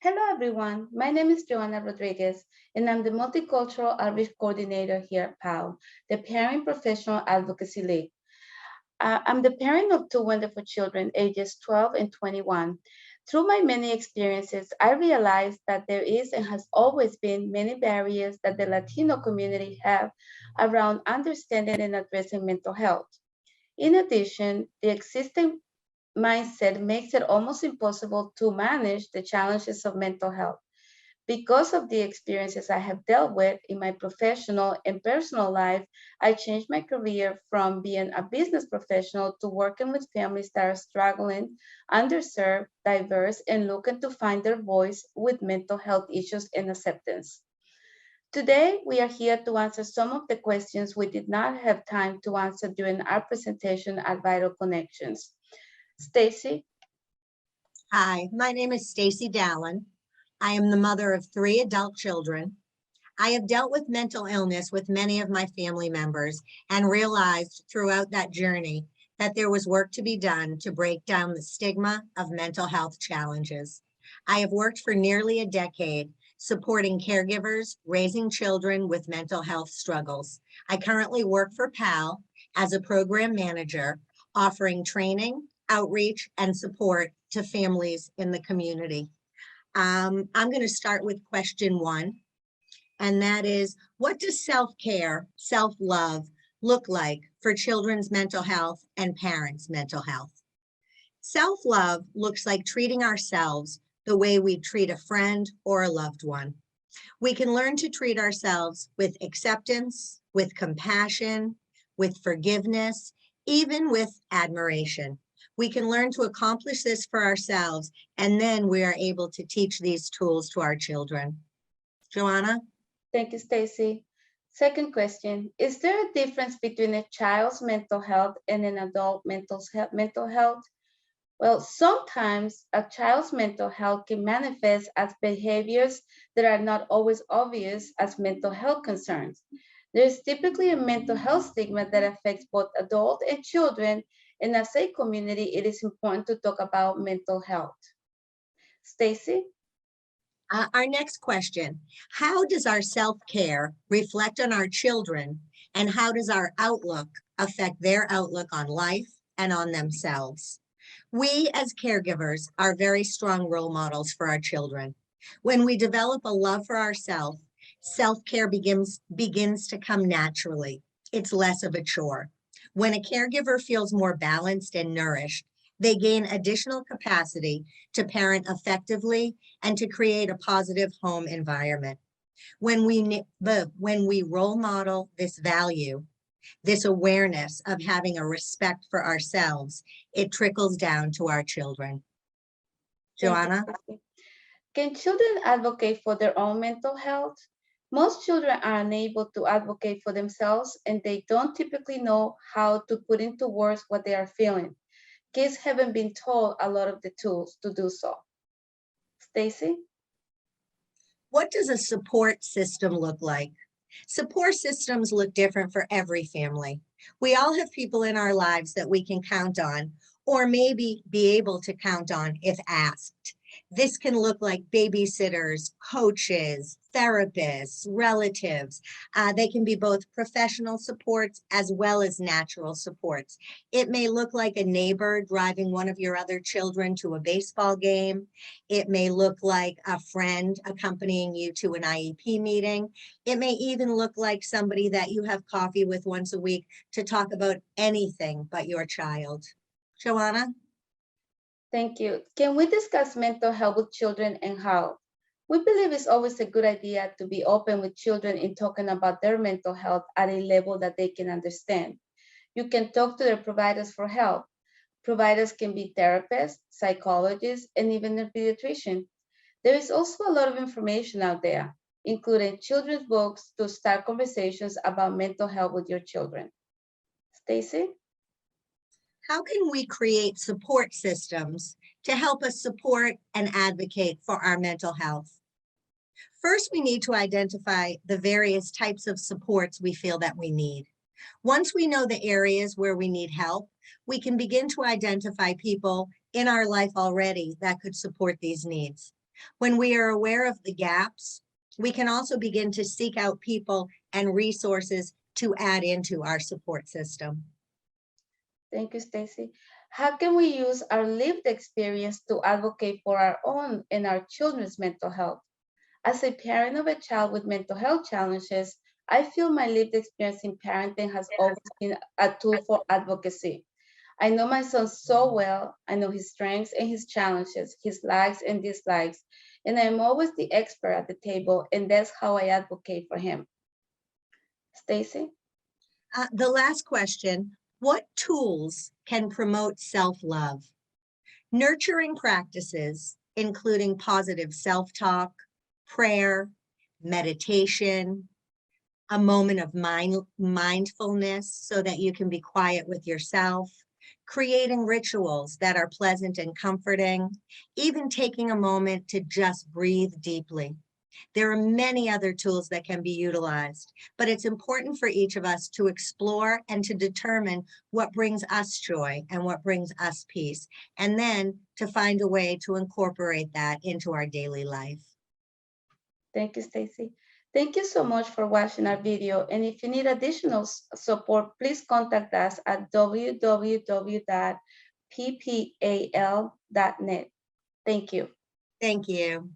Hello, everyone. My name is Joanna Rodriguez, and I'm the Multicultural Outreach Coordinator here at PAL, the Parent Professional Advocacy League. I'm the parent of two wonderful children, ages 12 and 21. Through my many experiences, I realized that there is and has always been many barriers that the Latino community have around understanding and addressing mental health. In addition, the existing mindset makes it almost impossible to manage the challenges of mental health. Because of the experiences I have dealt with in my professional and personal life, I changed my career from being a business professional to working with families that are struggling, underserved, diverse, and looking to find their voice with mental health issues and acceptance. Today, we are here to answer some of the questions we did not have time to answer during our presentation at Vital Connections. Stacy? Hi, my name is Stacy Dallin. I am the mother of 3 adult children. I have dealt with mental illness with many of my family members and realized throughout that journey that there was work to be done to break down the stigma of mental health challenges. I have worked for nearly a decade supporting caregivers, raising children with mental health struggles. I currently work for PAL as a program manager, offering training, outreach, and support to families in the community. I'm going to start with question 1, and that is, what does self-care, self-love look like for children's mental health and parents' mental health? Self-love looks like treating ourselves the way we treat a friend or a loved one. We can learn to treat ourselves with acceptance, with compassion, with forgiveness, even with admiration. We can learn to accomplish this for ourselves, and then we are able to teach these tools to our children. Joanna? Thank you, Stacy. Second question, is there a difference between a child's mental health and an adult mental health? Well, sometimes a child's mental health can manifest as behaviors that are not always obvious as mental health concerns. There is typically a mental health stigma that affects both adults and children, and as a community, it is important to talk about mental health. Stacy? Our next question, how does our self-care reflect on our children, and how does our outlook affect their outlook on life and on themselves? We as caregivers are very strong role models for our children. When we develop a love for ourselves, self-care begins to come naturally. It's less of a chore. When a caregiver feels more balanced and nourished, they gain additional capacity to parent effectively and to create a positive home environment. When we role model this value, this awareness of having a respect for ourselves, it trickles down to our children. Joanna? Can children advocate for their own mental health? Most children are unable to advocate for themselves, and they don't typically know how to put into words what they are feeling. Kids haven't been told a lot of the tools to do so. Stacy? What does a support system look like? Support systems look different for every family. We all have people in our lives that we can count on, or maybe be able to count on if asked. This can look like babysitters, coaches, therapists, relatives. They can be both professional supports as well as natural supports. It may look like a neighbor driving one of your other children to a baseball game. It may look like a friend accompanying you to an IEP meeting. It may even look like somebody that you have coffee with once a week to talk about anything but your child. Joanna? Thank you. Can we discuss mental health with children and how? We believe it's always a good idea to be open with children in talking about their mental health at a level that they can understand. You can talk to their providers for help. Providers can be therapists, psychologists, and even a pediatrician. There is also a lot of information out there, including children's books to start conversations about mental health with your children. Stacy? How can we create support systems to help us support and advocate for our mental health? First, we need to identify the various types of supports we feel that we need. Once we know the areas where we need help, we can begin to identify people in our life already that could support these needs. When we are aware of the gaps, we can also begin to seek out people and resources to add into our support system. Thank you, Stacy. How can we use our lived experience to advocate for our own and our children's mental health? As a parent of a child with mental health challenges, I feel my lived experience in parenting has always been a tool for advocacy. I know my son so well. I know his strengths and his challenges, his likes and dislikes, and I'm always the expert at the table, and that's how I advocate for him. Stacy? The last question, what tools can promote self-love? Nurturing practices, including positive self-talk, prayer, meditation, a moment of mindfulness so that you can be quiet with yourself, creating rituals that are pleasant and comforting, even taking a moment to just breathe deeply. There are many other tools that can be utilized, but it's important for each of us to explore and to determine what brings us joy and what brings us peace, and then to find a way to incorporate that into our daily life. Thank you, Stacy. Thank you so much for watching our video. And if you need additional support, please contact us at www.ppal.net. Thank you. Thank you.